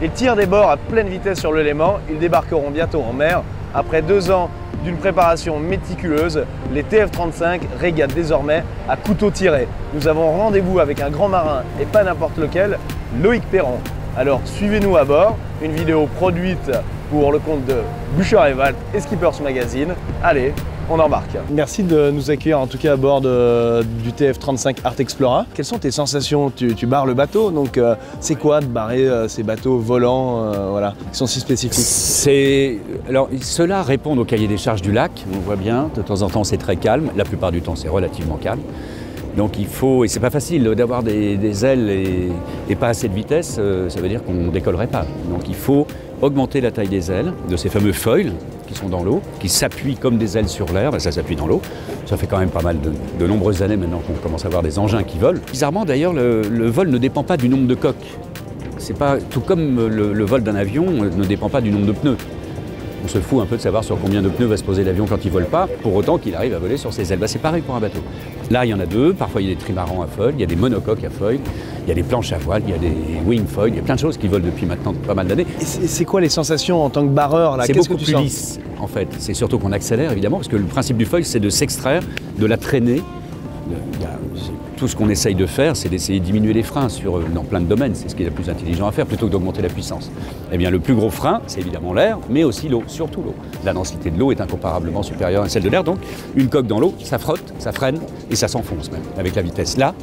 Ils tirent des bords à pleine vitesse sur le Léman. Ils débarqueront bientôt en mer. Après 2 ans d'une préparation méticuleuse, les TF35 régatent désormais à couteau tiré. Nous avons rendez-vous avec un grand marin et pas n'importe lequel, Loïc Perron. Alors suivez-nous à bord, une vidéo produite pour le compte de Bûcher & Wald et Skippers Magazine. Allez, on embarque. Merci de nous accueillir en tout cas à bord du TF35 Art Explorer. Quelles sont tes sensations? Tu barres le bateau, donc c'est quoi de barrer ces bateaux volants voilà, qui sont si spécifiques? Alors, ceux-là répondent au cahier des charges du lac, on voit bien, de temps en temps c'est très calme, la plupart du temps c'est relativement calme. Donc il faut, et c'est pas facile d'avoir des ailes et pas assez de vitesse, ça veut dire qu'on ne décollerait pas. Donc il faut augmenter la taille des ailes, de ces fameux foils qui sont dans l'eau, qui s'appuient comme des ailes sur l'air, ça s'appuie dans l'eau. Ça fait quand même pas mal de nombreuses années maintenant qu'on commence à avoir des engins qui volent. Bizarrement d'ailleurs, le vol ne dépend pas du nombre de coques. C'est pas, tout comme le vol d'un avion ne dépend pas du nombre de pneus. On se fout un peu de savoir sur combien de pneus va se poser l'avion quand il ne vole pas, pour autant qu'il arrive à voler sur ses ailes. C'est pareil pour un bateau. Là, il y en a 2, parfois il y a des trimarans à foil, il y a des monocoques à foil, il y a des planches à voile, il y a des wing foil, il y a plein de choses qui volent depuis maintenant pas mal d'années. Et c'est quoi les sensations en tant que barreur là? C'est beaucoup plus lisse, en fait. C'est surtout qu'on accélère, évidemment, parce que le principe du foil, c'est de s'extraire de la traînée. Tout ce qu'on essaye de faire, c'est d'essayer de diminuer les freins dans plein de domaines. C'est ce qui est le plus intelligent à faire, plutôt que d'augmenter la puissance. Eh bien, le plus gros frein, c'est évidemment l'air, mais aussi l'eau, surtout l'eau. La densité de l'eau est incomparablement supérieure à celle de l'air, donc une coque dans l'eau, ça frotte, ça freine, et ça s'enfonce même, avec la vitesse. Là,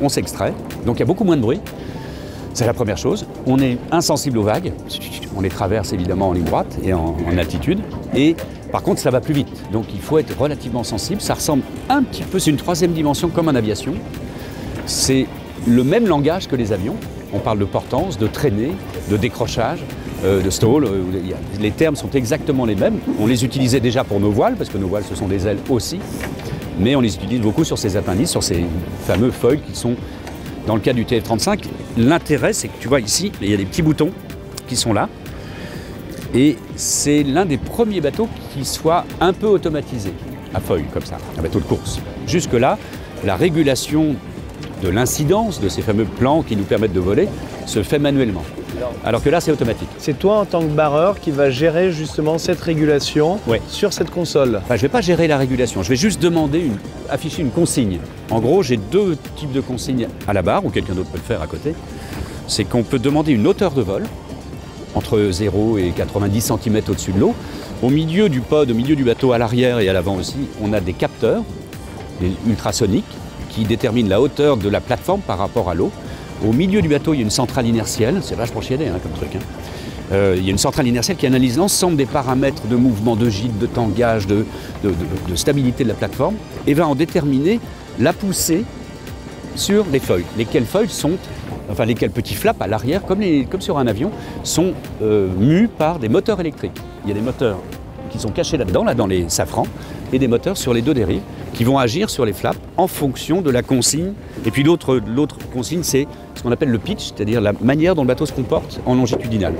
on s'extrait, donc il y a beaucoup moins de bruit. C'est la première chose. On est insensible aux vagues. On les traverse évidemment en ligne droite et en altitude. Et par contre, ça va plus vite. Donc il faut être relativement sensible. Ça ressemble un petit peu, c'est une 3e dimension comme en aviation. C'est le même langage que les avions. On parle de portance, de traînée, de décrochage, de stall. Les termes sont exactement les mêmes. On les utilisait déjà pour nos voiles, parce que nos voiles, ce sont des ailes aussi. Mais on les utilise beaucoup sur ces appendices, sur ces fameux foils qui sont... Dans le cas du TF35, l'intérêt, c'est que tu vois ici, il y a des petits boutons qui sont là. Et c'est l'un des premiers bateaux qui soit un peu automatisé, à foil, comme ça, un bateau de course. Jusque-là, la régulation de l'incidence de ces fameux plans qui nous permettent de voler se fait manuellement. Alors que là, c'est automatique. C'est toi, en tant que barreur, qui va gérer justement cette régulation sur cette console? Enfin, je ne vais pas gérer la régulation, je vais juste demander, afficher une consigne. En gros, j'ai 2 types de consignes à la barre, ou quelqu'un d'autre peut le faire à côté. C'est qu'on peut demander une hauteur de vol, entre 0 et 90 cm au-dessus de l'eau. Au milieu du pod, au milieu du bateau, à l'arrière et à l'avant aussi, on a des capteurs, des ultrasoniques, qui déterminent la hauteur de la plateforme par rapport à l'eau. Au milieu du bateau, il y a une centrale inertielle, c'est vachement chiadé comme truc. Il y a une centrale inertielle qui analyse l'ensemble des paramètres de mouvement, de gîte, de tangage, de stabilité de la plateforme, et va en déterminer la poussée sur les foils. Lesquels foils sont, enfin lesquels petits flaps à l'arrière, comme sur un avion, sont mus par des moteurs électriques. Il y a des moteurs qui sont cachés là-dedans, dans les safrans, et des moteurs sur les 2 dérives, qui vont agir sur les flaps en fonction de la consigne. Et puis l'autre consigne, c'est ce qu'on appelle le pitch, c'est-à-dire la manière dont le bateau se comporte en longitudinal.